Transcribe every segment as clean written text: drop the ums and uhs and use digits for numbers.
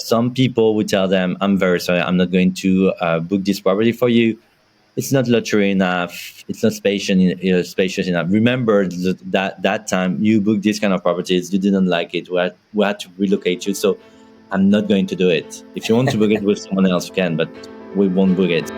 some people who tell them, I'm very sorry, I'm not going to book this property for you. It's not luxury enough. It's not spacious enough. Remember that time you booked this kind of properties, you didn't like it. We had to relocate you. So I'm not going to do it. If you want to book it with someone else, you can, but we won't book it.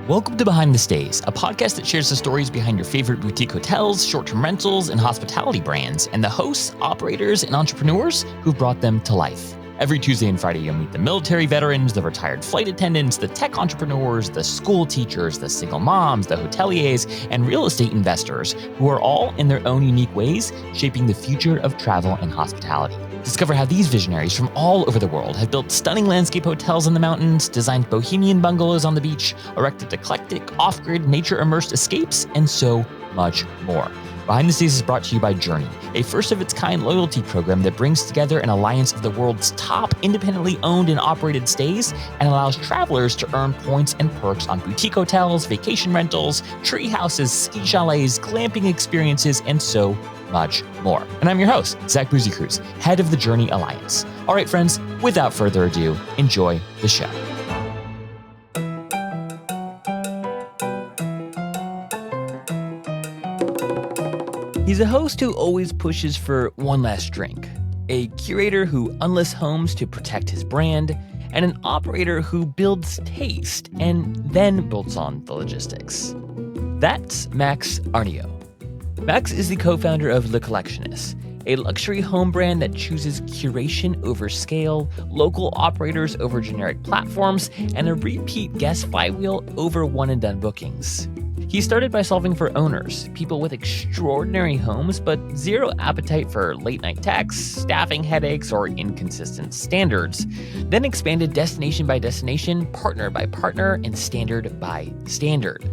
Welcome to Behind the Stays, a podcast that shares the stories behind your favorite boutique hotels, short-term rentals, and hospitality brands, and the hosts, operators, and entrepreneurs who've brought them to life. Every Tuesday and Friday, you'll meet the military veterans, the retired flight attendants, the tech entrepreneurs, the school teachers, the single moms, the hoteliers, and real estate investors, who are all, in their own unique ways, shaping the future of travel and hospitality. Discover how these visionaries from all over the world have built stunning landscape hotels in the mountains, designed bohemian bungalows on the beach, erected eclectic, off-grid, nature-immersed escapes, and so much more. Behind the Stays is brought to you by Journey, a first-of-its-kind loyalty program that brings together an alliance of the world's top independently owned and operated stays and allows travelers to earn points and perks on boutique hotels, vacation rentals, tree houses, ski chalets, glamping experiences, and so much more. And I'm your host, Zach Boozy-Cruz, head of the Journey Alliance. All right, friends, without further ado, enjoy the show. He's a host who always pushes for one last drink, a curator who unlists homes to protect his brand, and an operator who builds taste and then builds on the logistics. That's Max Aniort. Max is the co-founder of The Collectionist, a luxury home brand that chooses curation over scale, local operators over generic platforms, and a repeat guest flywheel over one-and-done bookings. He started by solving for owners, people with extraordinary homes but zero appetite for late-night texts, staffing headaches, or inconsistent standards, then expanded destination by destination, partner by partner, and standard by standard.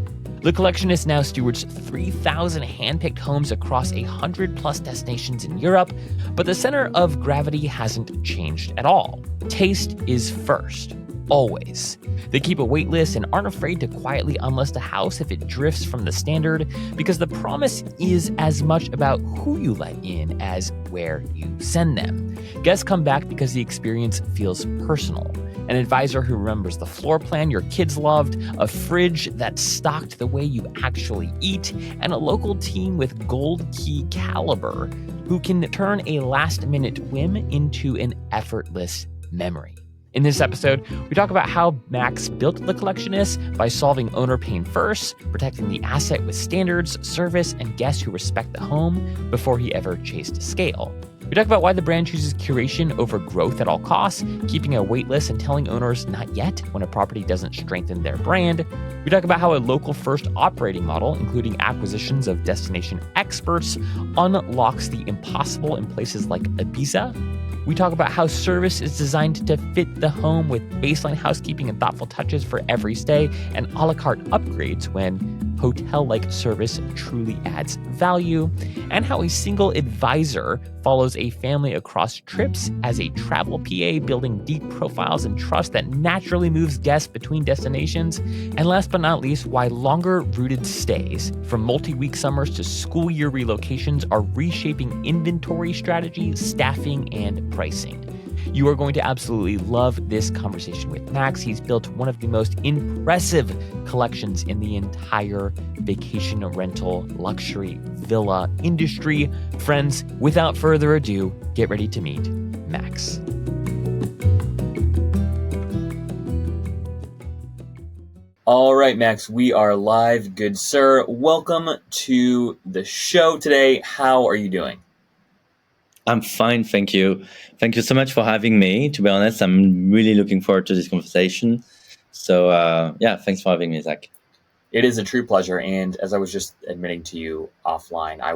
The Collectionist now stewards 3,000 handpicked homes across 100-plus destinations in Europe, but the center of gravity hasn't changed at all. Taste is first. Always. They keep a waitlist and aren't afraid to quietly unlist a house if it drifts from the standard, because the promise is as much about who you let in as where you send them. Guests come back because the experience feels personal. An advisor who remembers the floor plan your kids loved, a fridge that's stocked the way you actually eat, and a local team with gold key caliber who can turn a last-minute whim into an effortless memory. In this episode, we talk about how Max built The Collectionist by solving owner pain first, protecting the asset with standards, service, and guests who respect the home before he ever chased scale. We talk about why the brand chooses curation over growth at all costs, keeping a waitlist and telling owners not yet when a property doesn't strengthen their brand. We talk about how a local-first operating model, including acquisitions of destination experts, unlocks the impossible in places like Ibiza. We talk about how service is designed to fit the home with baseline housekeeping and thoughtful touches for every stay, and a la carte upgrades when hotel-like service truly adds value, and how a single advisor follows a family across trips as a travel PA, building deep profiles and trust that naturally moves guests between destinations. And last but not least, why longer-rooted stays, from multi-week summers to school year relocations, are reshaping inventory strategy, staffing, and pricing. You are going to absolutely love this conversation with Max. He's built one of the most impressive collections in the entire vacation rental luxury villa industry. Friends, without further ado, get ready to meet Max. All right, Max, we are live. Good sir. Welcome to the show today. How are you doing? I'm fine, thank you. Thank you so much for having me. To be honest, I'm really looking forward to this conversation. So, thanks for having me, Zach. It is a true pleasure. And as I was just admitting to you offline, I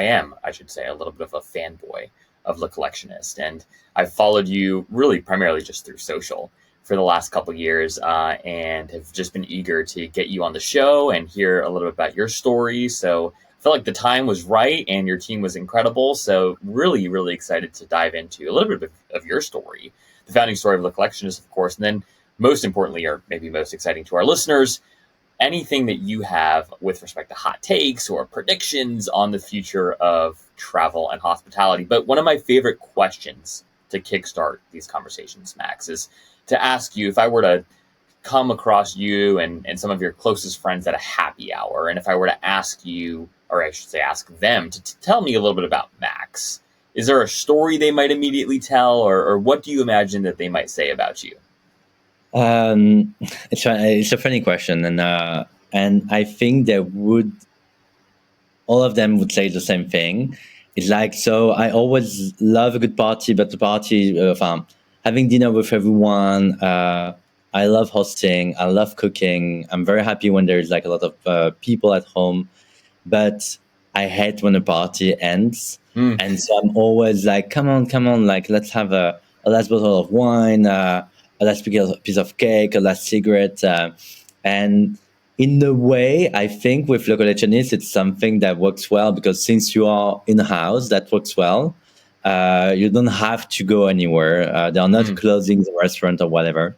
am, a little bit of a fanboy of The Collectionist. And I've followed you really primarily just through social for the last couple of years, and have just been eager to get you on the show and hear a little bit about your story. So felt like the time was right and your team was incredible. So really, really excited to dive into a little bit of your story, the founding story of The Collectionist, of course. And then most importantly, or maybe most exciting to our listeners, anything that you have with respect to hot takes or predictions on the future of travel and hospitality. But one of my favorite questions to kickstart these conversations, Max, is to ask you if I were to come across you and some of your closest friends at a happy hour, and if I were to ask you, or I should say ask them, to tell me a little bit about Max, is there a story they might immediately tell, or what do you imagine that they might say about you? Um, it's a funny question, and I think they would all of them would say the same thing. It's like, so I always love a good party, but the party, having dinner with everyone. I love hosting. I love cooking. I'm very happy when there's like a lot of people at home, but I hate when a party ends. Mm. And so I'm always like, come on, like let's have a last bottle of wine, a last piece of cake, a last cigarette, and in a way, I think with Le Collectionist, it's something that works well because since you are in a house, that works well. You don't have to go anywhere. They are not closing the restaurant or whatever.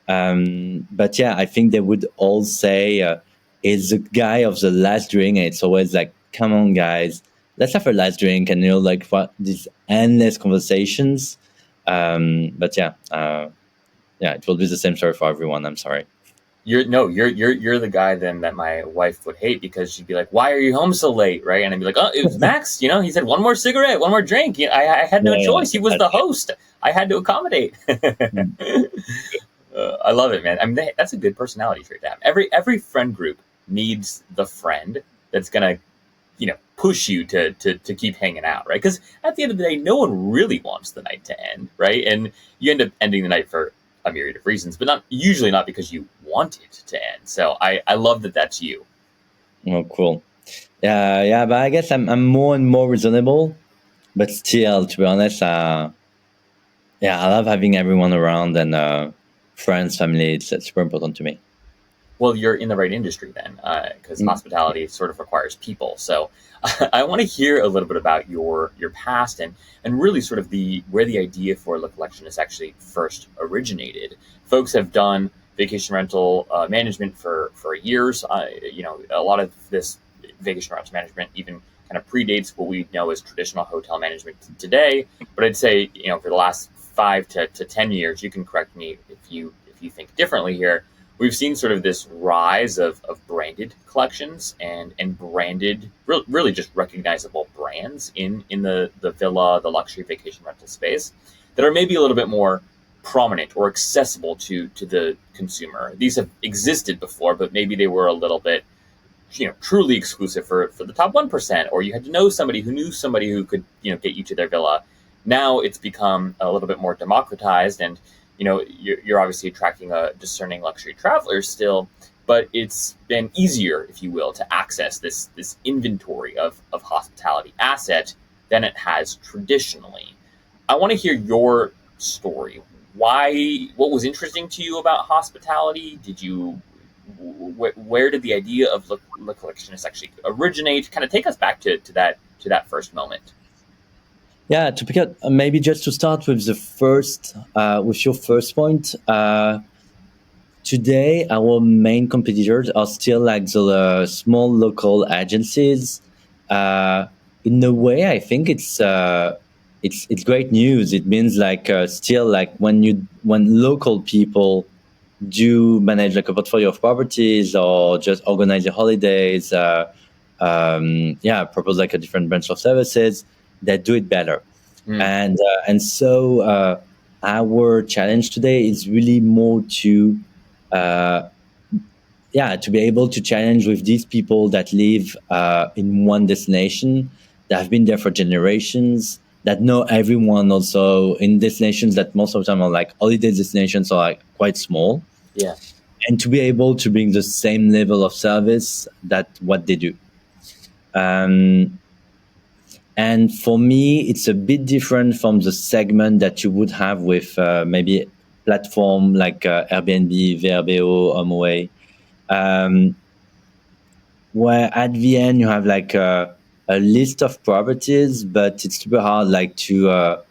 But yeah, I think they would all say, it's the guy of the last drink. And it's always like, come on, guys, let's have a last drink. And, like what these endless conversations. But yeah, it will be the same story for everyone. I'm sorry. You're the guy then that my wife would hate, because she'd be like, "Why are you home so late?" Right? And I'd be like, "Oh, it was Max. He said one more cigarette, one more drink. I had no choice. He was the host. I had to accommodate." I love it, man. I mean, that's a good personality trait to have. Every friend group needs the friend that's gonna, push you to keep hanging out, right? Because at the end of the day, no one really wants the night to end, right? And you end up ending the night for a myriad of reasons, but not because you want it to end. So I love that that's you. Oh, cool. Yeah, but I guess I'm more and more reasonable, but still, to be honest, I love having everyone around and friends, family. It's super important to me. Well, you're in the right industry then, because hospitality sort of requires people. So I want to hear a little bit about your past and really sort of where the idea for Le Collectionist actually first originated. Folks have done vacation rental management for years. A lot of this vacation rental management even kind of predates what we know as traditional hotel management today. But I'd say, for the last 5 to 10 years, you can correct me if you think differently here, we've seen sort of this rise of branded collections and branded, really just recognizable brands in the villa, the luxury vacation rental space that are maybe a little bit more prominent or accessible to the consumer. These have existed before, but maybe they were a little bit, truly exclusive for the top 1%, or you had to know somebody who knew somebody who could, get you to their villa. Now it's become a little bit more democratized, and you're obviously attracting a discerning luxury traveler still, but it's been easier, if you will, to access this inventory of hospitality asset than it has traditionally. I want to hear your story. What was interesting to you about hospitality? Where did the idea of Le Collectionist actually originate? Kind of take us back to that first moment. Yeah, to pick up, maybe just to start with with your first point. Today, our main competitors are still like the small local agencies. In a way, I think it's great news. It means like still like when local people do manage like a portfolio of properties or just organize the holidays, propose like a different branch of services, that do it better. And so our challenge today is really more to be able to challenge with these people that live in one destination, that have been there for generations, that know everyone also in destinations that most of the time are like holiday destinations, are like quite small. Yeah. And to be able to bring the same level of service that what they do. And for me, it's a bit different from the segment that you would have with maybe platform like Airbnb, VRBO, HomeAway, where at the end you have like a list of properties, but it's super hard like to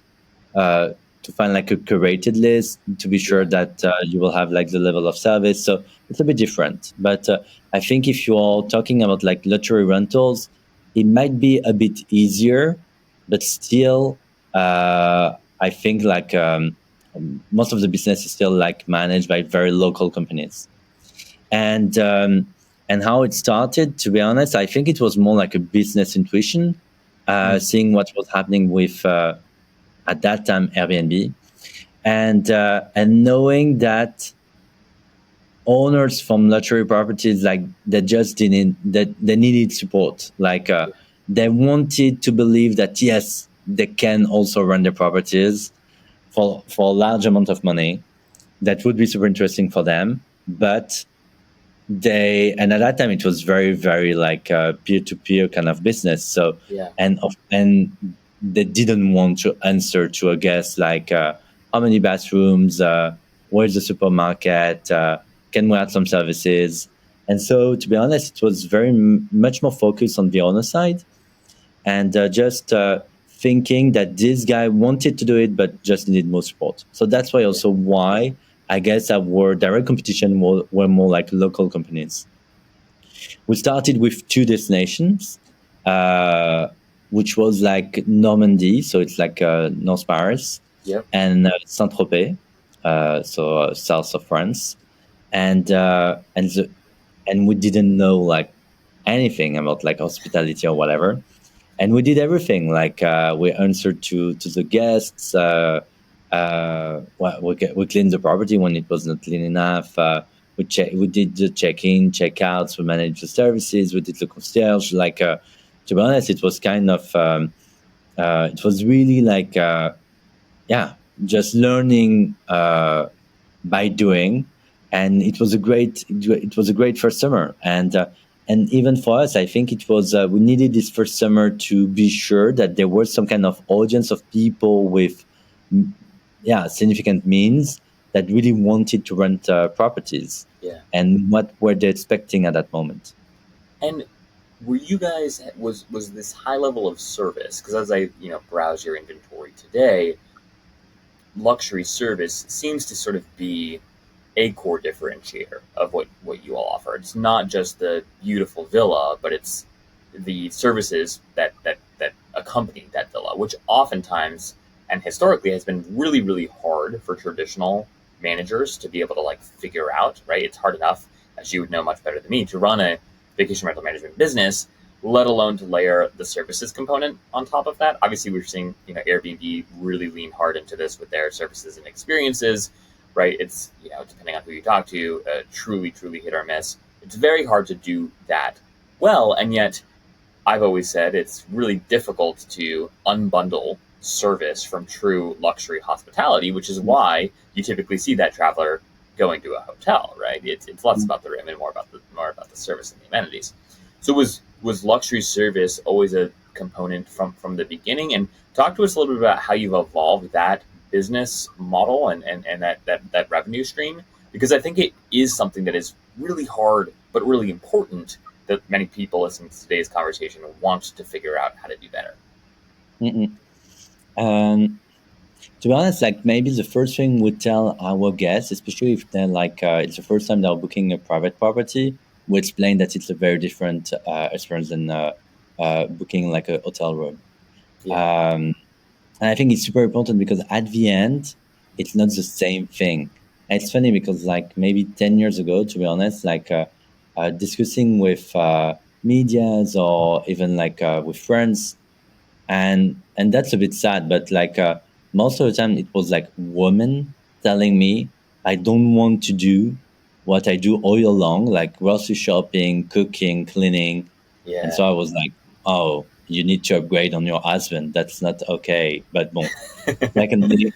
to find like a curated list to be sure that you will have like the level of service. So it's a bit different. But I think if you're talking about like luxury rentals, it might be a bit easier, but still, I think like most of the business is still like managed by very local companies. And how it started, to be honest, I think it was more like a business intuition, seeing what was happening with at that time Airbnb, and knowing that owners from luxury properties like that just didn't that they needed support, like they wanted to believe that yes, they can also run their properties for a large amount of money. That would be super interesting for them, but and at that time it was very very like peer-to-peer kind of business. So Yeah. and they didn't want to answer to a guest like how many bathrooms, where's the supermarket, can we add some services. And so to be honest, it was very much more focused on the owner side, and just thinking that this guy wanted to do it but just needed more support. So that's why also why I guess our direct competition were more like local companies. We started with 2 destinations, which was like Normandy, so it's like North Paris, Yep. and Saint-Tropez, so south of France, and and we didn't know like anything about like hospitality or whatever, and we did everything like we answered to the guests. We cleaned the property when it was not clean enough. We did the check-in, check-outs. We managed the services. We did the concierge. Like to be honest, it was kind of it was really like just learning by doing, and it was a great first summer. And even for us, I think it was we needed this first summer to be sure that there was some kind of audience of people with significant means that really wanted to rent properties. Yeah. And what were they expecting at that moment. And were you guys was this high level of service? Because as I browse your inventory today, luxury service seems to sort of be a core differentiator of what you all offer. It's not just the beautiful villa, but it's the services that accompany that villa, which oftentimes and historically has been really, really hard for traditional managers to be able to like figure out, right? It's hard enough, as you would know much better than me, to run a vacation rental management business, let alone to layer the services component on top of that. Obviously, we're seeing Airbnb really lean hard into this with their services and experiences, right? It's depending on who you talk to, truly hit or miss. It's very hard to do that well, and yet I've always said it's really difficult to unbundle service from true luxury hospitality, which is why you typically see that traveler going to a hotel, right? It's less about the room and more about the service and the amenities. So was luxury service always a component from the beginning? And talk to us a little bit about how you've evolved that business model and that revenue stream, because I think it is something that is really hard but really important that many people listening to today's conversation want to figure out how to do better. To be honest, like maybe the first thing we tell our guests, especially if they're like it's the first time they're booking a private property, we explain that it's a very different experience than booking like a hotel room. Yeah. And I think it's super important because at the end, it's not the same thing. And it's funny because like maybe 10 years ago, to be honest, like discussing with medias or even like with friends, and that's a bit sad, but like most of the time it was like women telling me I don't want to do what I do all year long, like grocery shopping, cooking, cleaning. Yeah. And so I was like, oh, you need to upgrade on your husband. That's not okay. But bon, secondly,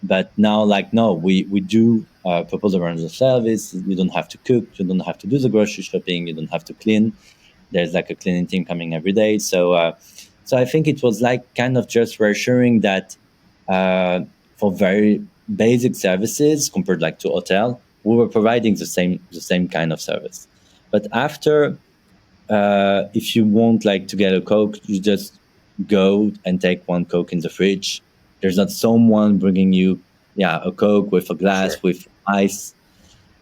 but now like no, we do propose a range of service. You don't have to cook, you don't have to do the grocery shopping, you don't have to clean. There's like a cleaning team coming every day. So so I think it was like kind of just reassuring that for very basic services compared like to hotel, we were providing the same kind of service. But after, if you want like to get a Coke, you just go and take one Coke in the fridge, There's not someone bringing you, a Coke with a glass Sure. with ice.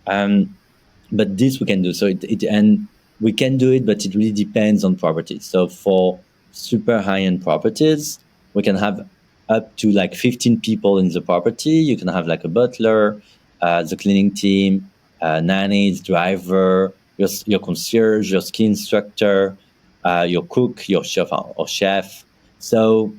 But this we can do. So and we can do it, but it really depends on properties. So for super high-end properties, we can have up to like 15 people in the property. You can have like a butler, the cleaning team, nannies, driver, your concierge, your ski instructor, your cook, your chef. So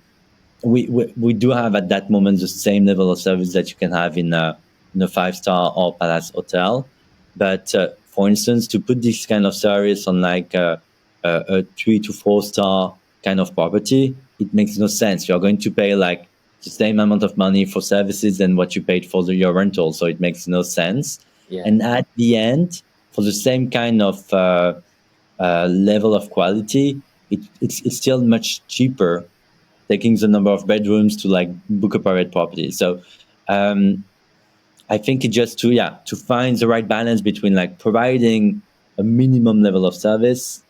we do have at that moment the same level of service that you can have in a 5-star or palace hotel. But for instance, to put this kind of service on like a 3 to 4 star kind of property, it makes no sense. You're going to pay like the same amount of money for services than what you paid for your rental, so it makes no sense. Yeah. And at the end, for the same kind of level of quality, it's still much cheaper taking the number of bedrooms to like book a private property. So I think it's just to find the right balance between like providing a minimum level of service,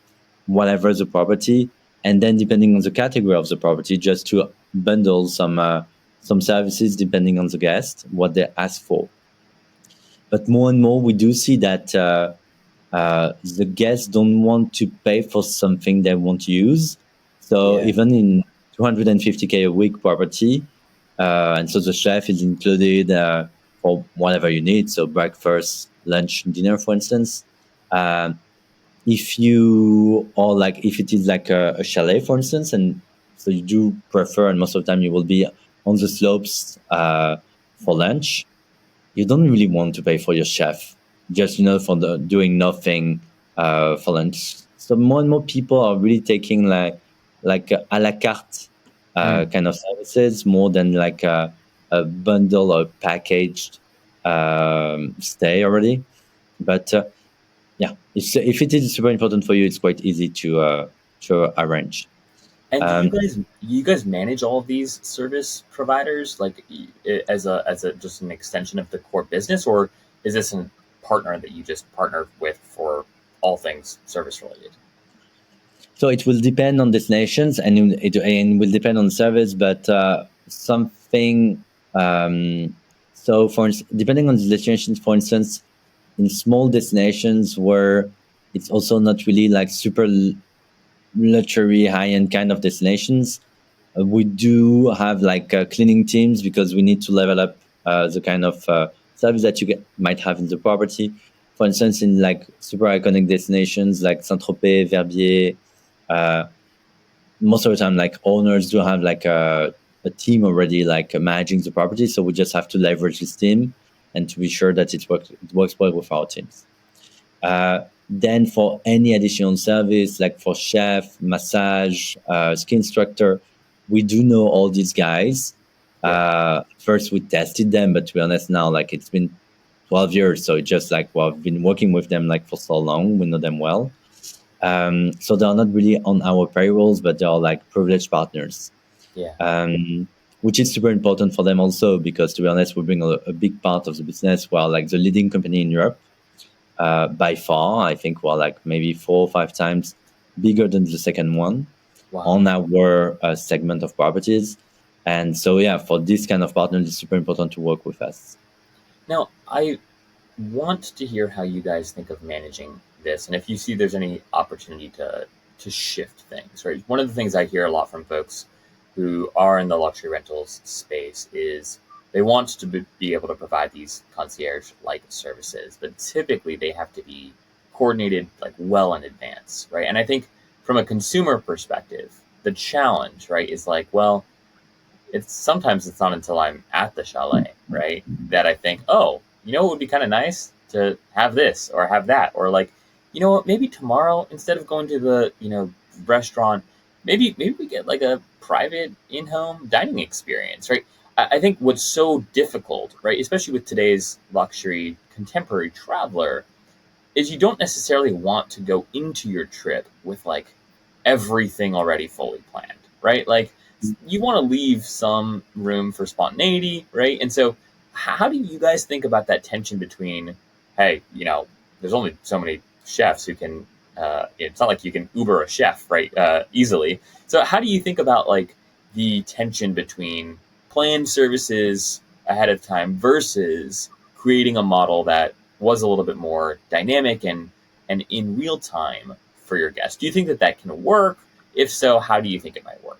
whatever the property, and then depending on the category of the property, just to bundle some services depending on the guest, what they ask for. But more and more, we do see that the guests don't want to pay for something they won't use. So Yeah. even in 250K a week property, and so the chef is included for whatever you need. So breakfast, lunch, dinner, for instance. If you or like if it is like a chalet, for instance, and so you do prefer, and most of the time you will be on the slopes for lunch, you don't really want to pay for your chef, just for the doing nothing for lunch. So more and more people are really taking like a la carte kind of services more than like a bundle or packaged stay already. But if it is super important for you, it's quite easy to arrange. And do Um, you guys manage all of these service providers like as a just an extension of the core business, or is this a partner that you just partner with for all things service related? So it will depend on destinations, and it will depend on service, but something. So depending on the destinations, for instance, in small destinations where it's also not really like super luxury high-end kind of destinations, we do have like cleaning teams because we need to level up the kind of service that you might have in the property. For instance, in like super iconic destinations like Saint-Tropez, Verbier, most of the time like owners do have like a team already like managing the property, so we just have to leverage this team and to be sure that it works well with our teams. Then for any additional service, like for chef, massage, ski instructor, we do know all these guys. First we tested them, but to be honest now, like it's been 12 years, so it's just like I've been working with them like for so long, we know them well. So they are not really on our payrolls, but they are like privileged partners. Yeah. Which is super important for them also, because to be honest, we bring a big part of the business. We're like the leading company in Europe. By far, I think we're like maybe 4 or 5 times bigger than the second one on our segment of properties. And so, for this kind of partner, it's super important to work with us. Now, I want to hear how you guys think of managing this, and if you see there's any opportunity to shift things. Right, one of the things I hear a lot from folks who are in the luxury rentals space is they want to be able to provide these concierge-like services, but typically they have to be coordinated like well in advance, right? And I think from a consumer perspective, the challenge, right, is like, well, sometimes it's not until I'm at the chalet, right, that I think, oh, it would be kind of nice to have this or have that, or like, you know what, maybe tomorrow instead of going to the restaurant, maybe we get like a private in-home dining experience, right? I think what's so difficult, right, especially with today's luxury contemporary traveler, is you don't necessarily want to go into your trip with like everything already fully planned, right? Like you want to leave some room for spontaneity, right? And so how do you guys think about that tension between, hey, there's only so many chefs who can, it's not like you can Uber a chef, right, easily. So how do you think about like the tension between planned services ahead of time versus creating a model that was a little bit more dynamic and in real time for your guests. Do you think that that can work? If so, how do you think it might work?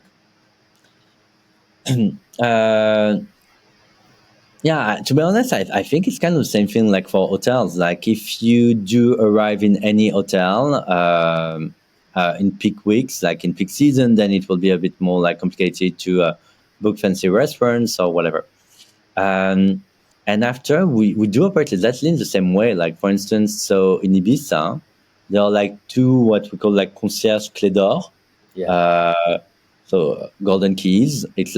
uh, Yeah, to be honest, I think it's kind of the same thing like for hotels. Like if you do arrive in any hotel in peak weeks, like in peak season, then it will be a bit more like complicated to book fancy restaurants or whatever. Um, and after we do operate exactly in the same way. Like for instance, so in Ibiza, there are like two what we call like concierge clé d'or. Yeah. Uh, so golden keys. It's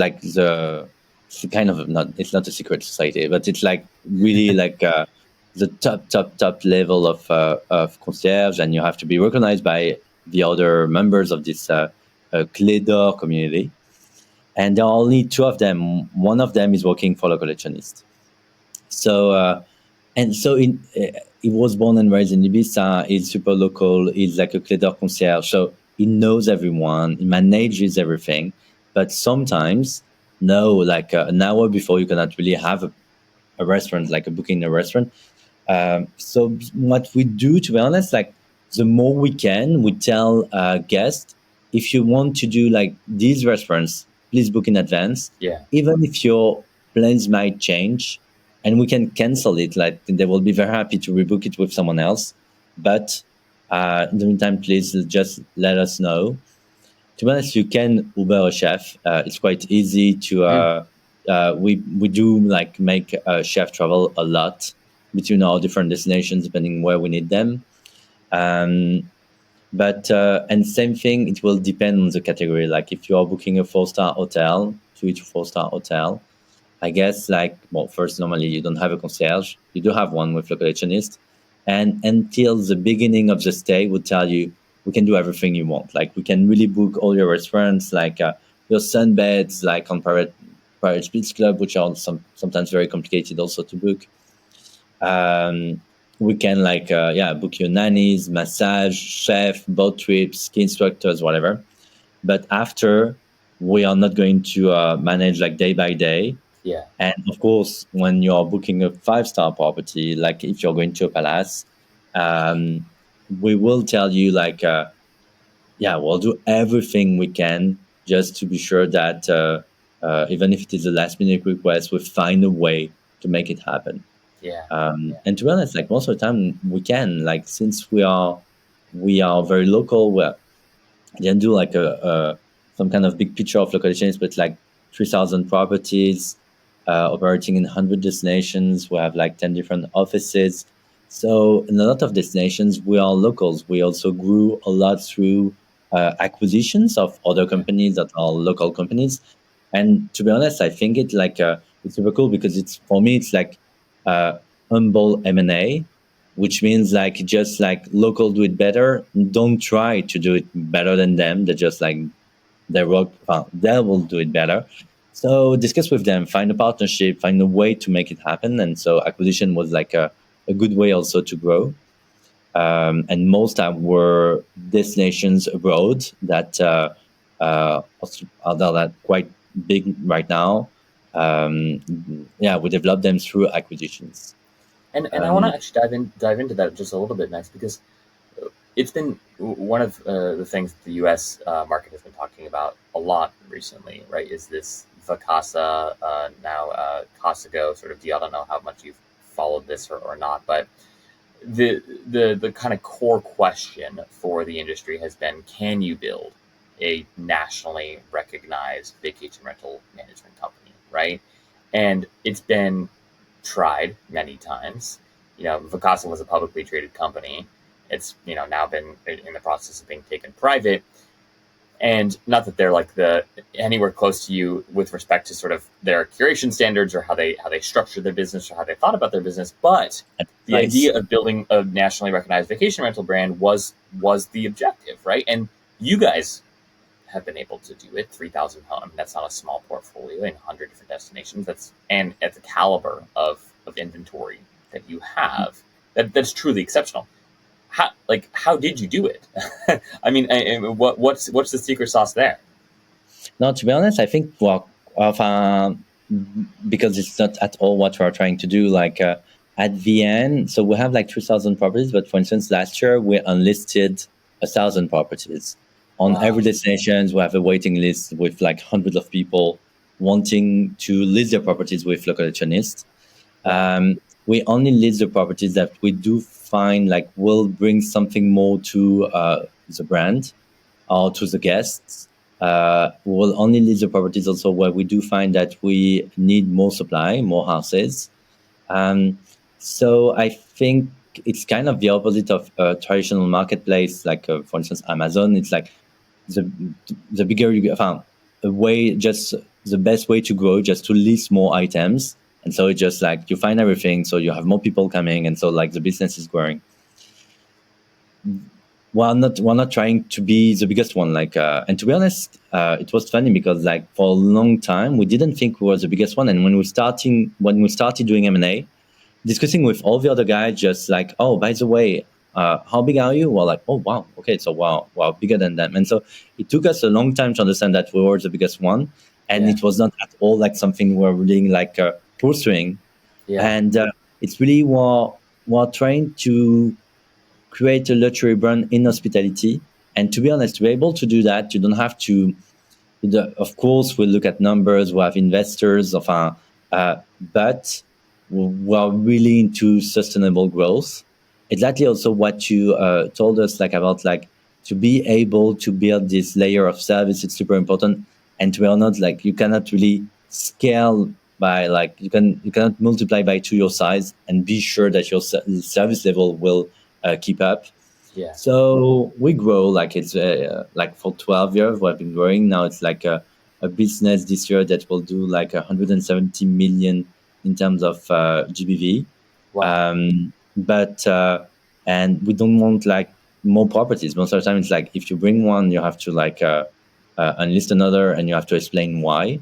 kind of not. It's not a secret society, but it's like really like the top level of concierge, and you have to be recognized by the other members of this Clé d'Or community. And there are only two of them. One of them is working for the Collectionist. So and so he was born and raised in Ibiza. He's super local. He's like a Clé d'Or concierge. So he knows everyone. He manages everything. But sometimes, no, like an hour before, you cannot really have a restaurant, like a booking a restaurant. So what we do, to be honest, like the more we can, we tell guests, if you want to do like these restaurants, please book in advance. Yeah. Even if your plans might change, and we can cancel it, like they will be very happy to rebook it with someone else. But in the meantime, please just let us know. To be honest, you can Uber a chef. It's quite easy to. We do like make chef travel a lot between our different destinations depending where we need them. But and same thing, it will depend on the category. Like if you are booking a 4-star hotel, 3 to 4-star hotel, I guess like well, first normally you don't have a concierge. You do have one with a collectionist, and until the beginning of the stay, would tell you we can do everything you want. Like we can really book all your restaurants, like your sunbeds, like on private beach club, which are sometimes very complicated also to book. We can like book your nannies, massage, chef, boat trips, ski instructors, whatever. But after, we are not going to manage like day by day. Yeah. And of course, when you're booking a 5-star property, like if you're going to a palace, we will tell you like, we'll do everything we can just to be sure that even if it is a last minute request, we find a way to make it happen. Yeah. And to be honest, like most of the time we can, like since we are very local, we didn't do like a some kind of big picture of local chains, but like 3,000 properties operating in 100 destinations. We have like 10 different offices. So in a lot of destinations, we are locals. We also grew a lot through acquisitions of other companies that are local companies. And to be honest, I think it's super cool because it's for me it's like humble M&A, which means like just like local do it better. Don't try to do it better than them. They just like they will do it better. So discuss with them, find a partnership, find a way to make it happen. And so acquisition was like a good way also to grow. And most were destinations abroad that are that quite big right now. We developed them through acquisitions. And I want to actually dive into that just a little bit next because it's been one of the things the U.S. Market has been talking about a lot recently, right? Is this Vacasa now Casago sort of deal? I don't know how much you've followed this or not, but the kind of core question for the industry has been: can you build a nationally recognized vacation rental management company, right? And it's been tried many times. Vacasa was a publicly traded company. It's now been in the process of being taken private, and not that they're like anywhere close to you with respect to sort of their curation standards or how they structured their business or how they thought about their business, but the idea of building a nationally recognized vacation rental brand was the objective, right? And you guys have been able to do it. 3,000 homes. I mean, that's not a small portfolio in 100 different destinations. And at the caliber of inventory that you have, that's truly exceptional. How did you do it? I mean, what's the secret sauce there? No, to be honest, I think because it's not at all what we're trying to do. Like at the end, so we have like 3,000 properties, but for instance, last year we unlisted 1,000 properties. On every destinations, we have a waiting list with like hundreds of people wanting to list their properties with local collectionist. We only list the properties that we do find like will bring something more to the brand or to the guests. We will only list the properties also where we do find that we need more supply, more houses. So I think it's kind of the opposite of a traditional marketplace, like for instance Amazon. It's like the bigger you found a way, just the best way to grow, just to list more items, and so it's just like you find everything, so you have more people coming, and so like the business is growing. We're not trying to be the biggest one, like and to be honest, it was funny because like for a long time we didn't think we were the biggest one, and when we started doing M&A, discussing with all the other guys, just like, oh, by the way, how big are you? Well, like, oh wow, okay, so wow, bigger than them. And so it took us a long time to understand that we were the biggest one, and it was not at all like something we're really like pursuing. And it's really we're trying to create a luxury brand in hospitality. And to be honest, to be able to do that, you don't have to. Of course, we look at numbers. We have investors but we are really into sustainable growth. Exactly, also what you told us, like about like to be able to build this layer of service. It's super important. And to be honest, like you cannot really scale by like you cannot multiply by 2 your size and be sure that your service level will keep up. So we grow like it's like for 12 years we've been growing. Now it's like a business this year that will do like 170 million in terms of GBV. But and we don't want like more properties. Most of the time it's like if you bring one, you have to like unlist another, and you have to explain why,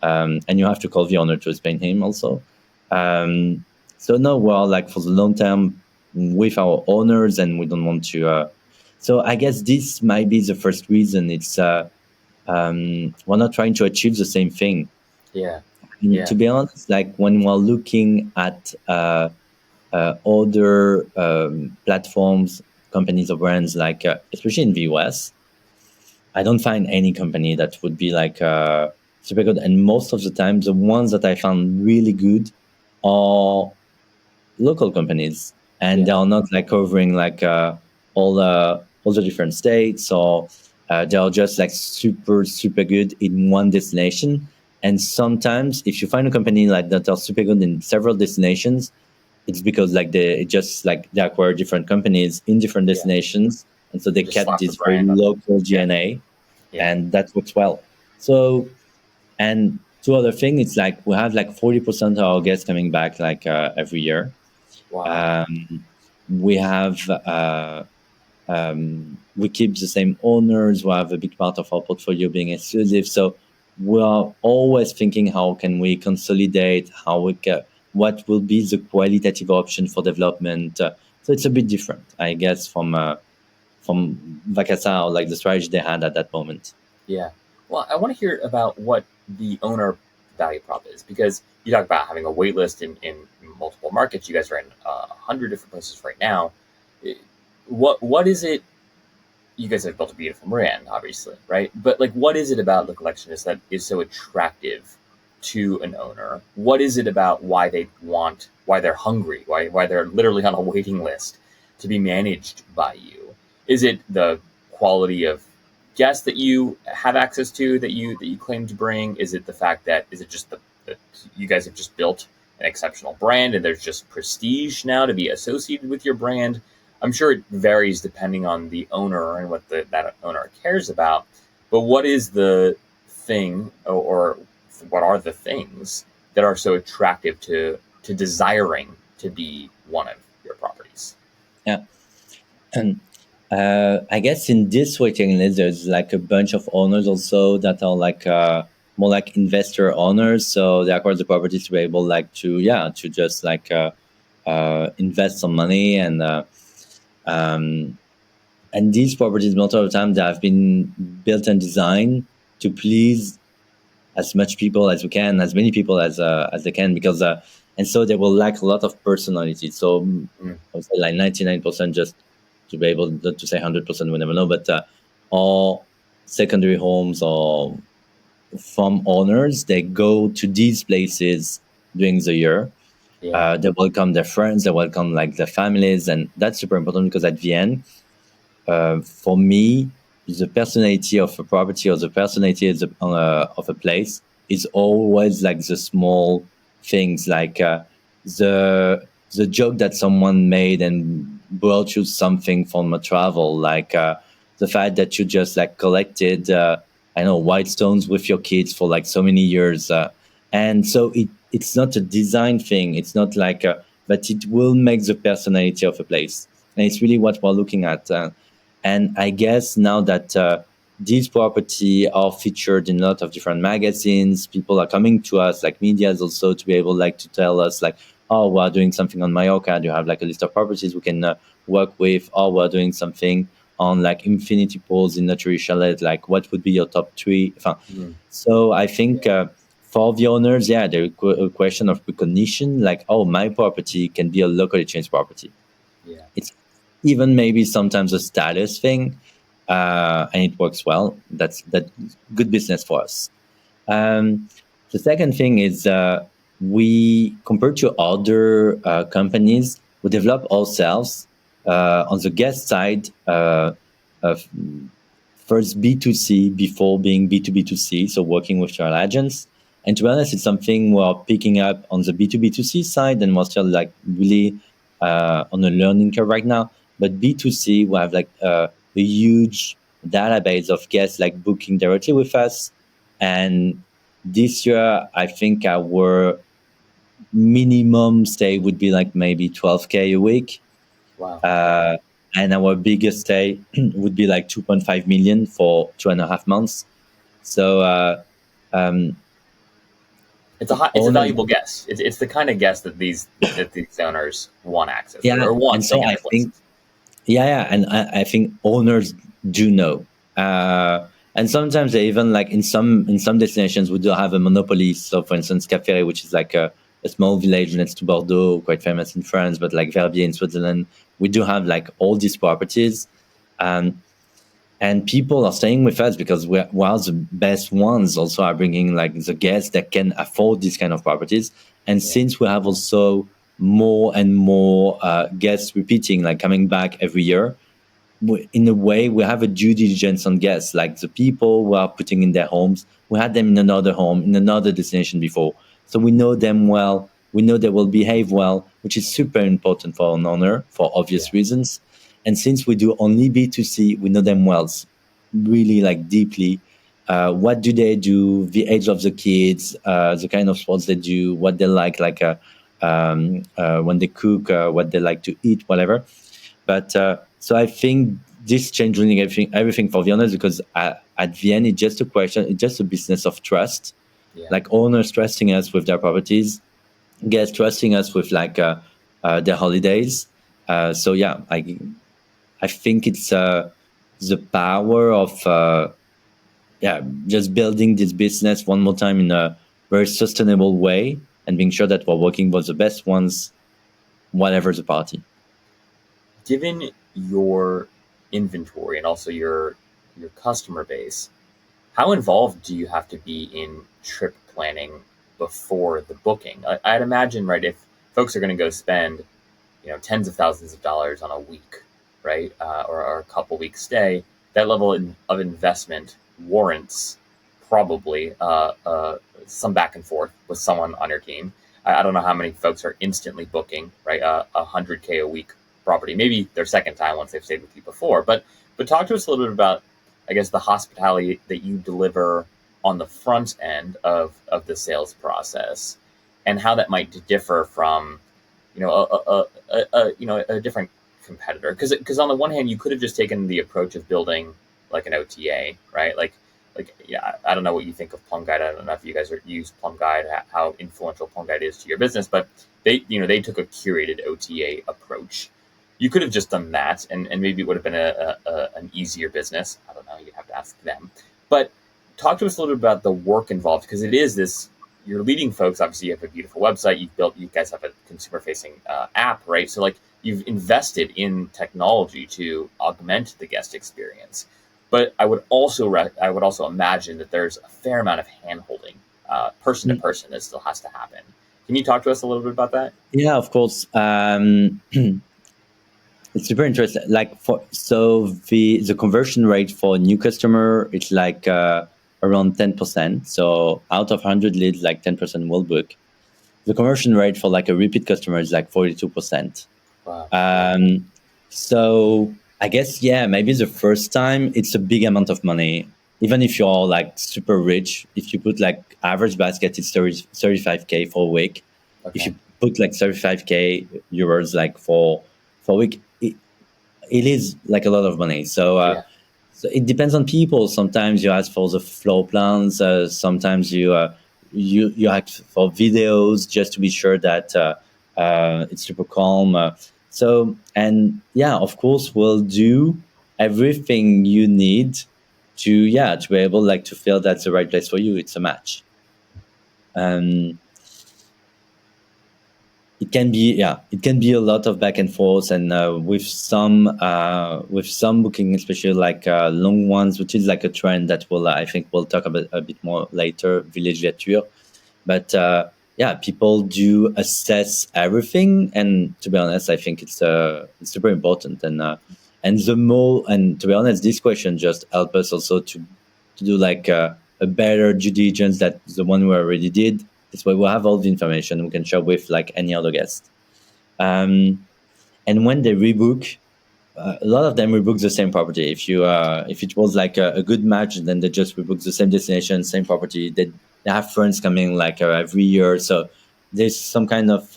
and you have to call the owner to explain him also. So no, we're like for the long term with our owners, and we don't want to. So I guess this might be the first reason. It's we're not trying to achieve the same thing. To be honest, like when we're looking at other platforms, companies or brands, like especially in the US, I don't find any company that would be like super good. And most of the time, the ones that I found really good are local companies, and they are not like covering like all the different states, or they are just like super good in one destination. And sometimes if you find a company like that are super good in several destinations, it's because like they acquire different companies in different destinations, and so they kept this very local DNA, and that works well. So, and two other things, it's like we have like 40% of our guests coming back like every year. We have we keep the same owners. We have a big part of our portfolio being exclusive. So we are always thinking how can we consolidate, what will be the qualitative option for development. So it's a bit different, I guess, from Vacasa, or like the strategy they had at that moment. Well, I want to hear about what the owner value prop is, because you talk about having a wait list in multiple markets. You guys are in 100 different places right now. What is it? You guys have built a beautiful brand, obviously, right? But like, what is it about the Collectionist that is so attractive to an owner? What is it about why they're hungry, why they're literally on a waiting list to be managed by you? Is it the quality of guests that you have access to, that you claim to bring? Is it the fact that just that you guys have just built an exceptional brand and there's just prestige now to be associated with your brand? I'm sure it varies depending on the owner and what that owner cares about. But what is the thing, or what are the things that are so attractive to desiring to be one of your properties? And I guess in this waiting list, there's like a bunch of owners also that are like more like investor owners. So they acquire the properties to be able like to just like invest some money, and these properties most of the time they have been built and designed to please as much people as we can, as many people as they can, because and so they will lack a lot of personality. So Mm. I would say like 99%, just to be able not to say 100%, we never know, but all secondary homes or farm owners, they go to these places during the year. Yeah. They welcome their friends, they welcome like their families, and that's super important because at the end, for me, the personality of a property or the personality of a place is always like the small things, like the joke that someone made and brought you something from a travel, like the fact that you just like collected, I know, white stones with your kids for like so many years, and so it's not a design thing. It's not like, but it will make the personality of a place, and it's really what we're looking at. And I guess now that these property are featured in a lot of different magazines, people are coming to us, like medias also, to be able like to tell us like, oh, we're doing something on Mallorca. Do you have like a list of properties we can work with? Or we're doing something on like infinity pools in luxury chalet. Like, what would be your top three? Mm. So I think Yeah. for the owners, yeah, there's a question of recognition, like, oh, my property can be a locally changed property. Yeah. It's even maybe sometimes a status thing, and it works well. That's good business for us. Um, the second thing is we, compared to other companies, we develop ourselves on the guest side. Of first B2C before being B2B2C, so working with travel agents. And to be honest, it's something we're picking up on the B2B2C side, and we're still like really on a learning curve right now. But B2C, we have like a huge database of guests like booking directly with us. And this year, I think our minimum stay would be like maybe 12K a week. Wow. Uh, and our biggest stay would be like 2.5 million for 2.5 months. So um, It's a owners, valuable guess. It's the kind of guess that these owners want access to yeah, or want and so staying in I their think, places. yeah, and I think owners do know. And sometimes they even like in some destinations we do have a monopoly. So for instance, Cap Ferret, which is like a small village next to Bordeaux, quite famous in France, but like Verbier in Switzerland, we do have like all these properties. Um, and people are staying with us because we're the best ones also are bringing like the guests that can afford these kind of properties. And Yeah. since we have also more and more guests repeating, like coming back every year, in a way we have a due diligence on guests, like the people who are putting in their homes, we had them in another home in another destination before, so we know them well, we know they will behave well, which is super important for an owner for Yeah. obvious reasons. And since we do only B2C, we know them well, really like deeply. What do they do, the age of the kids, the kind of sports they do, what they like when they cook, what they like to eat, whatever. But so I think this changed really everything for the owners, because at the end it's just a question, it's just a business of trust. Yeah. Like owners trusting us with their properties, guests trusting us with like their holidays. So yeah, I think it's the power of yeah, just building this business one more time in a very sustainable way, and being sure that we're working with the best ones, whatever the party. Given your inventory and also your customer base, how involved do you have to be in trip planning before the booking? I'd imagine, right, if folks are going to go spend, tens of thousands of dollars on a week, right, or a couple weeks stay, that level of investment warrants probably some back and forth with someone on your team. I don't know how many folks are instantly booking, right, 100K a week property, maybe their second time once they've stayed with you before. But talk to us a little bit about, I guess, the hospitality that you deliver on the front end of the sales process, and how that might differ from, a different competitor. Because on the one hand, you could have just taken the approach of building like an OTA, right? Like yeah, I don't know what you think of Plum Guide. I don't know if you guys use Plum Guide, how influential Plum Guide is to your business, but they took a curated OTA approach. You could have just done that, and maybe it would have been an easier business. I don't know. You'd have to ask them. But talk to us a little bit about the work involved, because it is this. You're leading folks. Obviously, you have a beautiful website. You guys have a consumer-facing app, right? So, like, you've invested in technology to augment the guest experience. But I would also imagine that there's a fair amount of hand-holding, person to person, that still has to happen. Can you talk to us a little bit about that? Yeah, of course. It's super interesting. Like the conversion rate for a new customer, it's like around 10%. So out of 100 leads, like 10% will book. The conversion rate for like a repeat customer is like 42%. Wow. So I guess, yeah, maybe the first time it's a big amount of money. Even if you're like super rich, if you put like average basket, it's 35K for a week. Okay. If you put like 35K euros like for a week, it is like a lot of money. So so it depends on people. Sometimes you ask for the floor plans. Sometimes you ask for videos just to be sure that it's super calm. And yeah, of course, we'll do everything you need to be able like to feel that's the right place for you. It's a match. It can be a lot of back and forth, and with some booking, especially like long ones, which is like a trend that I think we'll talk about a bit more later, villégiature. But yeah, people do assess everything, and to be honest, I think it's super important. And to be honest, this question just help us also to do like a better due diligence that the one we already did. This way we'll have all the information we can share with like any other guest. And when they rebook, a lot of them rebook the same property. If it was like a good match, then they just rebook the same destination, same property. They have friends coming like every year. So there's some kind of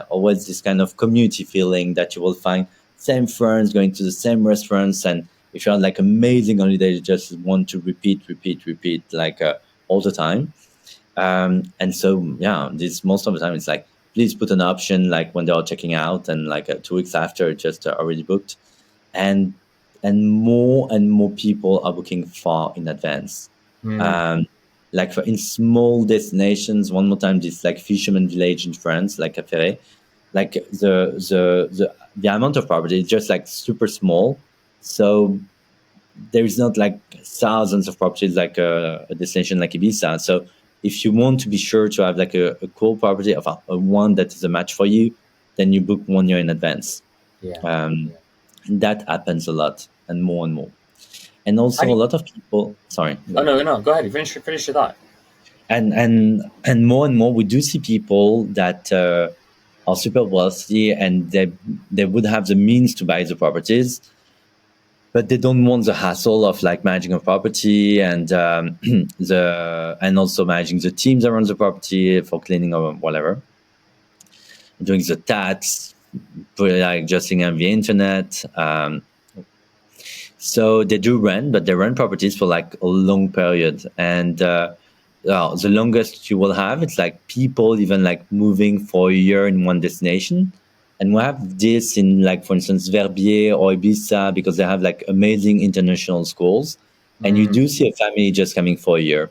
always this kind of community feeling that you will find same friends going to the same restaurants. And if you have like amazing holiday, you just want to repeat like all the time. And so yeah, this most of the time it's like, please put an option like when they are checking out, and like 2 weeks after it's just already booked. And more people are booking far in advance. Like in small destinations, one more time, this like fisherman village in France, like a Ferret, like the amount of property is just like super small. So there is not like thousands of properties like a destination like Ibiza. So if you want to be sure to have like a cool property of a one that is a match for you, then you book 1 year in advance. That happens a lot, and more. And also a lot of people. Sorry. Oh no, go ahead. Finish your thought. And more, we do see people that are super wealthy, and they would have the means to buy the properties, but they don't want the hassle of like managing a property and and also managing the teams around the property for cleaning or whatever, doing the tax, like adjusting on the internet. So they do rent, but they rent properties for like a long period. And the longest you will have, it's like people even like moving for a year in one destination. And we have this in like, for instance, Verbier or Ibiza, because they have like amazing international schools. And you do see a family just coming for a year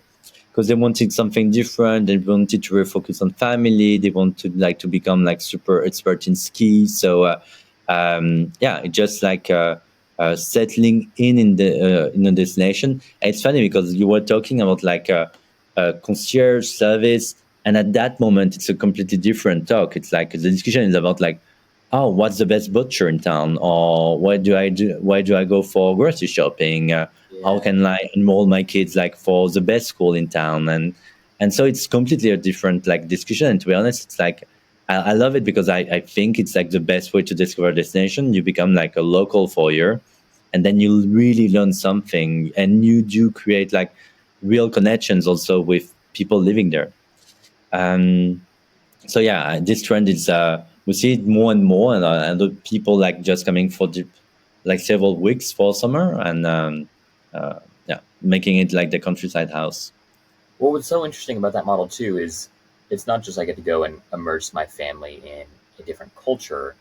because they wanted something different. They wanted to refocus on family. They wanted like to become like super expert in ski. So it's just like settling in the destination. And it's funny because you were talking about like a concierge service, and at that moment it's a completely different talk. It's like the discussion is about like, oh, what's the best butcher in town, or why do I go for grocery shopping? How can I enroll my kids like for the best school in town? And so it's completely a different like discussion. And to be honest, it's like I love it because I think it's like the best way to discover a destination. You become like a local for a year, and then you really learn something, and you do create like real connections also with people living there. So yeah, this trend is we see it more and more, and the people like just coming for like several weeks for summer, and making it like the countryside house. Well, what's so interesting about that model too is it's not just I get to go and immerse my family in a different culture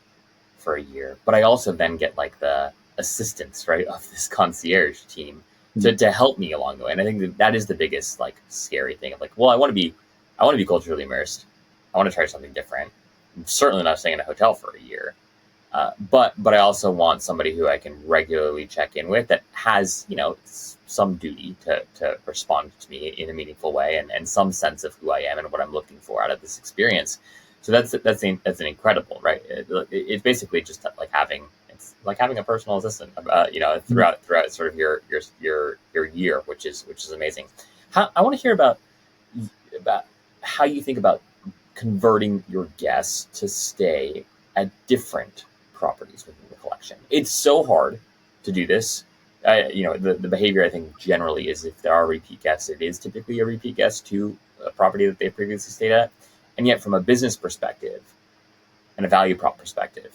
for a year, but I also then get like the assistance, right, of this concierge team to help me along the way. And I think that is the biggest like scary thing of like, well, I want to be culturally immersed. I want to try something different. I'm certainly not staying in a hotel for a year. But I also want somebody who I can regularly check in with that has, some duty to respond to me in a meaningful way and some sense of who I am and what I'm looking for out of this experience. So that's an incredible, right? It's basically just like having a personal assistant, throughout sort of your year, which is amazing. I want to hear about how you think about converting your guests to stay at different properties within the collection. It's so hard to do this. The behavior I think generally is if there are repeat guests, it is typically a repeat guest to a property that they previously stayed at. And yet from a business perspective and a value prop perspective,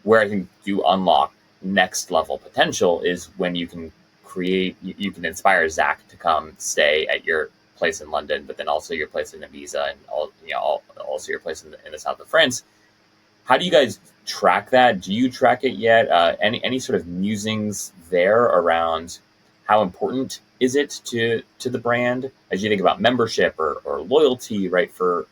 where I think you unlock next level potential is when you can you can inspire Zach to come stay at your place in London, but then also your place in Ibiza and also your place in the south of France. How do you guys track that? Do you track it yet? Any sort of musings there around how important is it to the brand as you think about membership or loyalty, right? For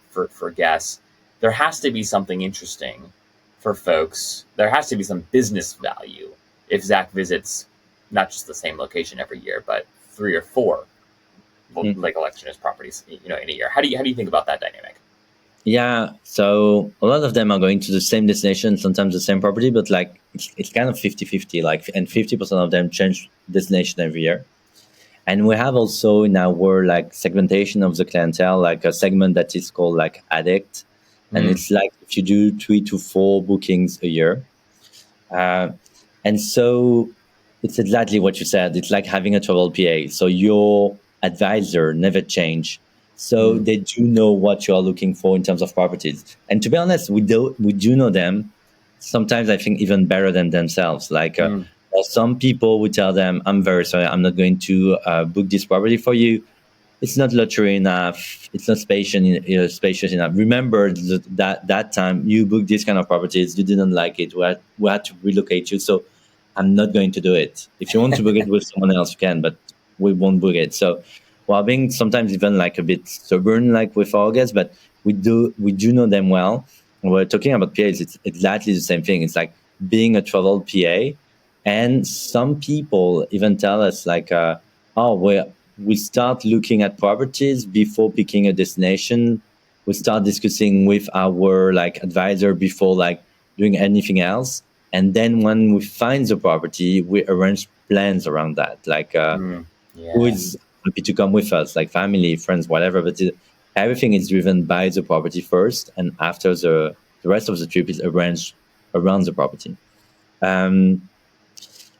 guests, there has to be something interesting for folks. There has to be some business value if Zach visits not just the same location every year, but 3 or 4 like Collectionist properties, in a year. How do you think about that dynamic? Yeah, so a lot of them are going to the same destination, sometimes the same property, but like it's kind of 50-50, like, and 50% of them change destination every year. And we have also in our like segmentation of the clientele, like a segment that is called like addict. And it's like if you do 3 to 4 bookings a year. And so it's exactly what you said. It's like having a travel PA. So your advisor never change. So they do know what you are looking for in terms of properties. And to be honest, we do know them. Sometimes I think even better than themselves. Like or some people would tell them, "I'm very sorry, I'm not going to book this property for you. It's not luxury enough. It's not spacious enough. Remember that time you booked this kind of properties, you didn't like it. We had to relocate you. So I'm not going to do it. If you want to book it with someone else, you can, but we won't book it." So while being sometimes even like a bit stubborn, like with our guests, but we do know them well. When we're talking about PAs, it's exactly the same thing. It's like being a travel PA. And some people even tell us like, we start looking at properties before picking a destination. We start discussing with our like advisor before like doing anything else. And then when we find the property, we arrange plans around that. Like who is happy to come with us, like family, friends, whatever. But everything is driven by the property first. And after the rest of the trip is arranged around the property.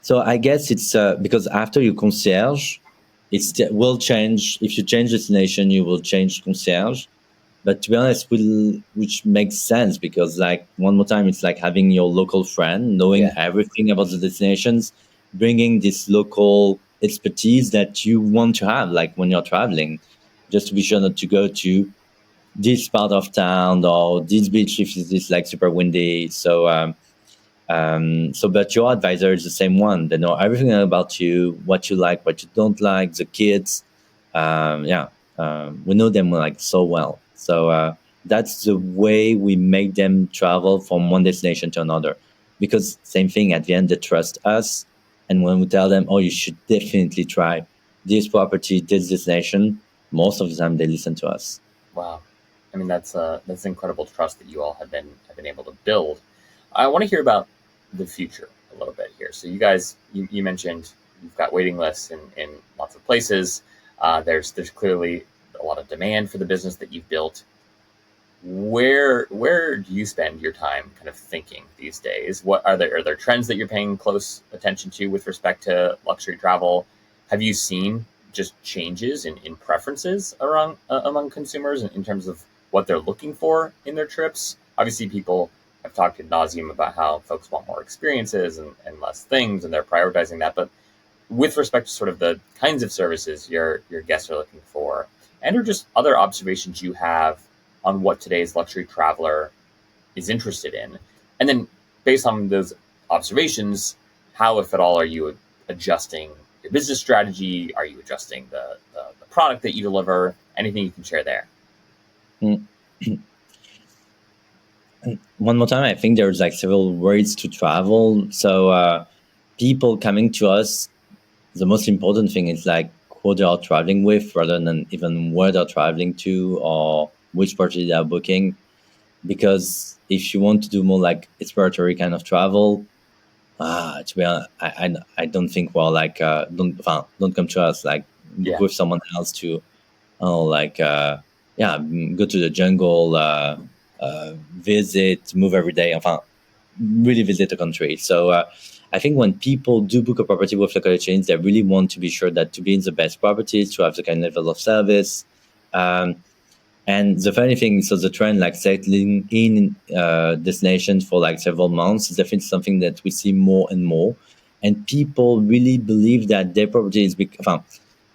So I guess it's because after you concierge, it will change. If you change destination, you will change concierge. But to be honest, which makes sense because like one more time, it's like having your local friend, knowing everything about the destinations, bringing this local expertise that you want to have, like when you're traveling, just to be sure not to go to this part of town or this beach if it's like super windy. But your advisor is the same one. They know everything about you, what you like, what you don't like, the kids. We know them like so well. So that's the way we make them travel from one destination to another. Because same thing, at the end, they trust us. And when we tell them, "Oh, you should definitely try this property, this destination," most of the time they listen to us. Wow. I mean, that's incredible trust that you all have been able to build. I want to hear about the future a little bit here. So you guys, you mentioned you've got waiting lists in lots of places. There's clearly a lot of demand for the business that you've built. Where do you spend your time kind of thinking these days? What are there trends that you're paying close attention to with respect to luxury travel? Have you seen just changes in preferences among consumers in terms of what they're looking for in their trips? Obviously, people have talked ad nauseum about how folks want more experiences and less things, and they're prioritizing that. But with respect to sort of the kinds of services your guests are looking for, and or just other observations you have on what today's luxury traveler is interested in, and then based on those observations, how, if at all, are you adjusting your business strategy? Are you adjusting the product that you deliver? Anything you can share there? Mm. One more time, I think there's like several words to travel. So people coming to us, the most important thing is like who they are traveling with rather than even where they're traveling to or which party they are booking. Because if you want to do more like exploratory kind of travel, to be honest, I don't think, well, like don't come to us, like book Yeah. with someone else to like go to the jungle, visit, move every day, enfin, really visit the country. So I think when people do book a property with local chains, they really want to be sure that to be in the best properties, to have the kind of level of service. And the funny thing, so the trend like settling in destinations for like several months is definitely something that we see more and more. And people really believe that their property is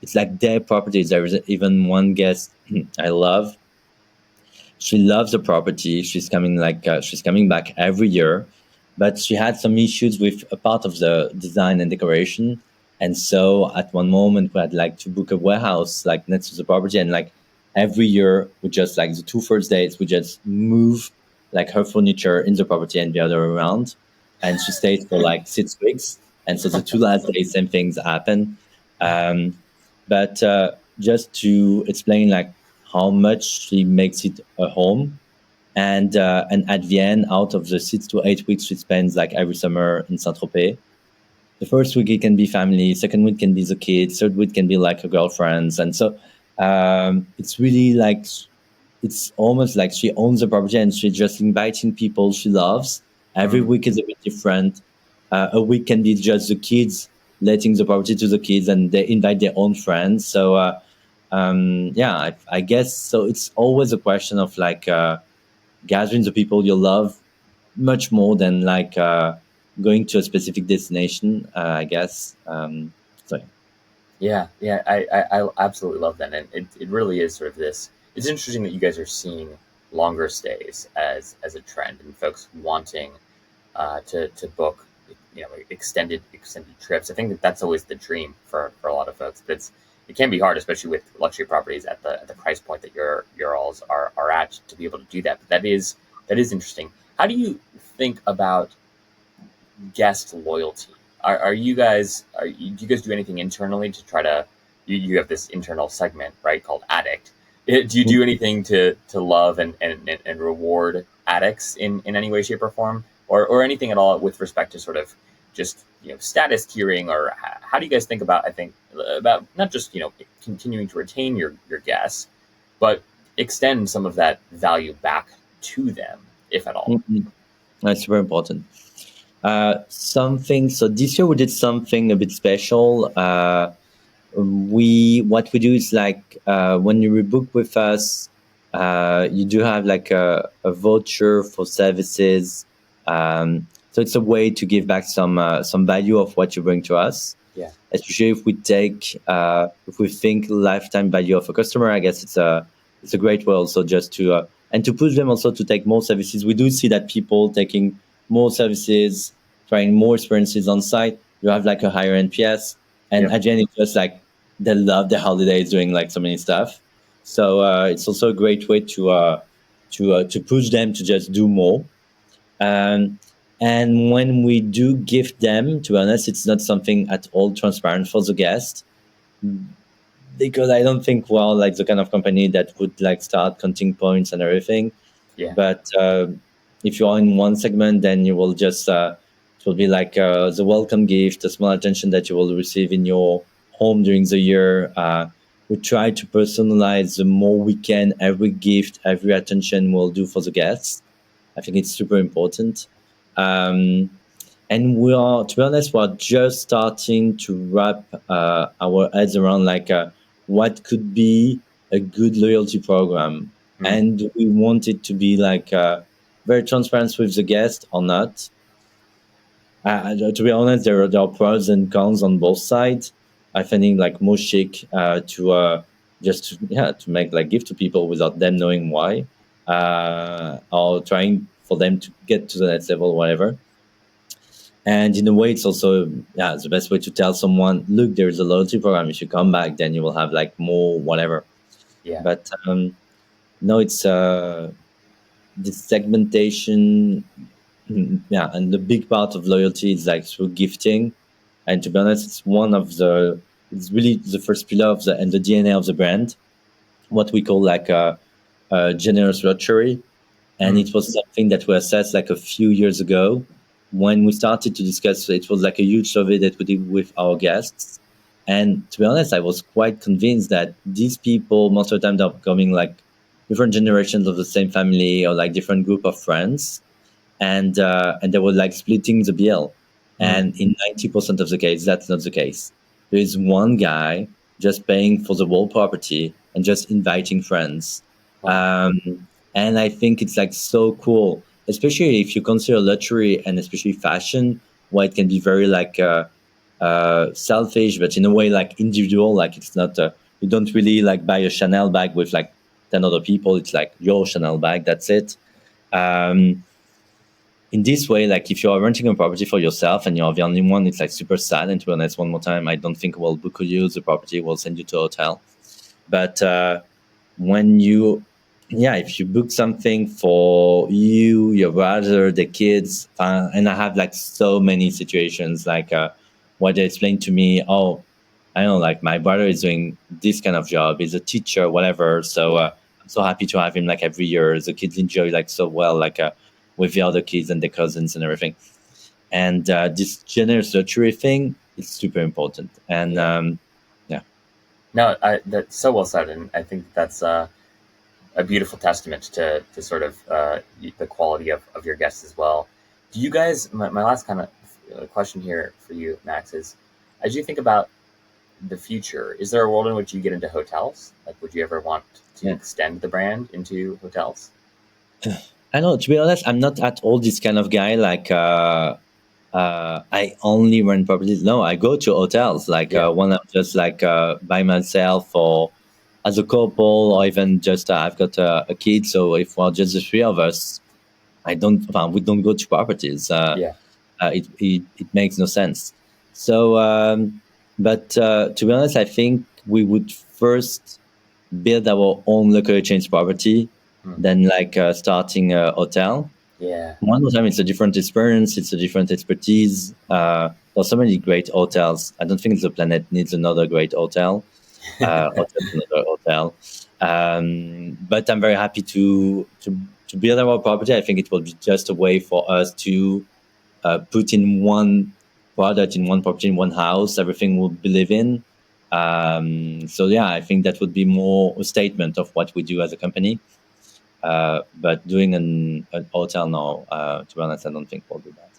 it's like their properties. There is even one guest I love. She loves the property. She's coming back every year, but she had some issues with a part of the design and decoration. And so at one moment we had like to book a warehouse like next to the property, and like every year we just like the two first days we just move like her furniture in the property and the other around, and she stayed for like 6 weeks. And so the two last days same things happen. But just to explain like how much she makes it a home, and at the end, out of the 6 to 8 weeks she spends like every summer in Saint Tropez, the first week it can be family, second week can be the kids, third week can be like her girlfriends. And so it's really like it's almost like she owns the property and she's just inviting people she loves. Every week is a bit different. A week can be just the kids, letting the property to the kids, and they invite their own friends. So I guess so. It's always a question of like gathering the people you love much more than like going to a specific destination. I guess. So Yeah, yeah, I absolutely love that, and it really is sort of this. It's interesting that you guys are seeing longer stays as a trend, and folks wanting to book, extended trips. I think that that's always the dream for a lot of folks. But it can be hard, especially with luxury properties at the price point that your alls are at, to be able to do that. But that is interesting. How do you think about guest loyalty? Do you guys do anything internally to try to, you have this internal segment, right, called Addict. Do you do anything to love and reward addicts in any way, shape, or form, or anything at all with respect to sort of just status tiering, or how do you guys think about, I think, about not just continuing to retain your guests, but extend some of that value back to them, if at all? That's super important. So this year we did something a bit special. What we do is like when you rebook with us, you do have like a voucher for services. So it's a way to give back some value of what you bring to us. Yeah. Especially if we think lifetime value of a customer, I guess it's a great way also just to and to push them also to take more services. We do see that people taking more services, trying more experiences on site, you have like a higher NPS. And Yep. at the end, it's just like they love the holidays, doing like so many stuff. So it's also a great way to push them to just do more. And when we do gift them, to be honest, it's not something at all transparent for the guest, because I don't think, well, like the kind of company that would like start counting points and everything. Yeah. But if you are in one segment, then you will just it will be like the welcome gift, the small attention that you will receive in your home during the year. We try to personalize the more we can. Every gift, every attention we'll do for the guests. I think it's super important. And we are, to be honest, we're just starting to wrap our heads around like what could be a good loyalty program. And we want it to be like very transparent with the guest or not. To be honest, there are pros and cons on both sides. I find like more chic to to make like gift to people without them knowing why, or trying for them to get to the next level, whatever. And in a way, it's also the best way to tell someone, look, there's a loyalty program. If you come back, then you will have like more whatever. Yeah. But no, it's the segmentation. Yeah, and the big part of loyalty is like through gifting. And to be honest, it's really the first pillar of and the DNA of the brand, what we call like a generous luxury. And it was something that we assessed like a few years ago when we started to discuss. It was like a huge survey that we did with our guests. And to be honest, I was quite convinced that these people, most of the time, they're coming like different generations of the same family or like different group of friends. And they were like splitting the bill. And in 90% of the case, that's not the case. There is one guy just paying for the whole property and just inviting friends. And I think it's like so cool, especially if you consider luxury and especially fashion, where it can be very like selfish, but in a way like individual. Like it's not you don't really like buy a Chanel bag with like 10 other people. It's like your Chanel bag. That's it. In this way, like if you are renting a property for yourself and you're the only one, it's like super sad. And to be honest, one more time, I don't think we'll book you the property. We'll send you to a hotel. But when you, if you book something for you, your brother, the kids, and I have like so many situations, like what they explained to me, oh, I don't know, like my brother is doing this kind of job, he's a teacher, whatever. So I'm so happy to have him like every year. The kids enjoy like so well, like with the other kids and the cousins and everything. And this generous luxury thing is super important. And No, that's so well said, and I think that's a beautiful testament to sort of the quality of your guests as well. Do you guys? My last kind of question here for you, Max, is as you think about the future, is there a world in which you get into hotels? Like, would you ever want to extend the brand into hotels? I know. To be honest, I'm not at all this kind of guy. Like. I only rent properties. No, I go to hotels like when I'm just like by myself or as a couple, or even just I've got a kid. So if we're just the three of us, we don't go to properties. It makes no sense. So, but to be honest, I think we would first build our own luxury chains property, then like starting a hotel. Yeah. One more time, it's a different experience. It's a different expertise. There's so many great hotels. I don't think the planet needs another great hotel. Or just another hotel. But I'm very happy to build our property. I think it will be just a way for us to put in one product, in one property, in one house, everything we'll believe in. So yeah, I think that would be more a statement of what we do as a company. But doing an hotel now, to be honest, I don't think we'll do that.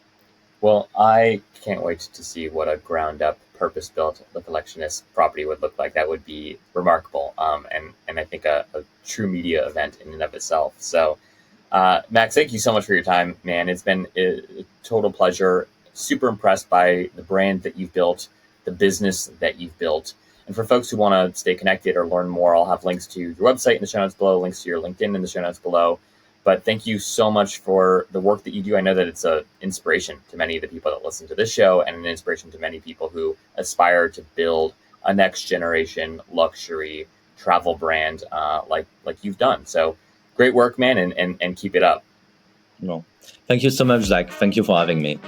Well, I can't wait to see what a ground-up, purpose-built The Collectionist property would look like. That would be remarkable, and I think a true media event in and of itself. So, Max, thank you so much for your time, man. It's been a total pleasure. Super impressed by the brand that you've built, the business that you've built. And for folks who want to stay connected or learn more, I'll have links to your website in the show notes below, links to your LinkedIn in the show notes below. But thank you so much for the work that you do. I know that it's an inspiration to many of the people that listen to this show and an inspiration to many people who aspire to build a next generation luxury travel brand like you've done. So great work, man, and keep it up. No, thank you so much, Zach. Thank you for having me.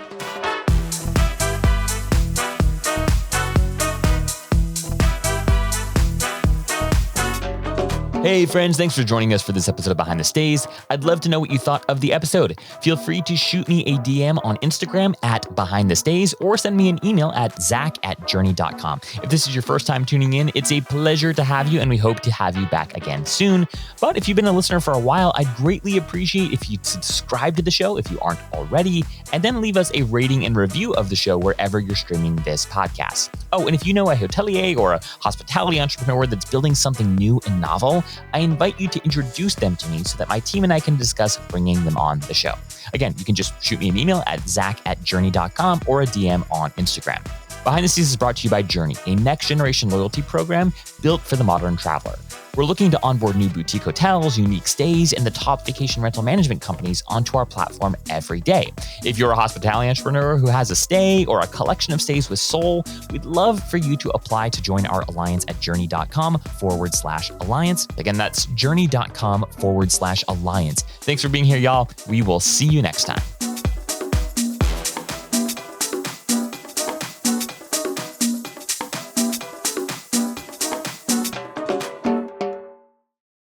Hey friends, thanks for joining us for this episode of Behind the Stays. I'd love to know what you thought of the episode. Feel free to shoot me a DM on Instagram at Behind the Stays or send me an email at zach@journey.com. If this is your first time tuning in, it's a pleasure to have you and we hope to have you back again soon. But if you've been a listener for a while, I'd greatly appreciate if you'd subscribe to the show if you aren't already, and then leave us a rating and review of the show wherever you're streaming this podcast. Oh, and if you know a hotelier or a hospitality entrepreneur that's building something new and novel, I invite you to introduce them to me so that my team and I can discuss bringing them on the show. Again, you can just shoot me an email at zach@journey.com or a DM on Instagram. Behind the Scenes is brought to you by Journey, a next generation loyalty program built for the modern traveler. We're looking to onboard new boutique hotels, unique stays, and the top vacation rental management companies onto our platform every day. If you're a hospitality entrepreneur who has a stay or a collection of stays with soul, we'd love for you to apply to join our alliance at journey.com/alliance. Again, that's journey.com/alliance. Thanks for being here, y'all. We will see you next time.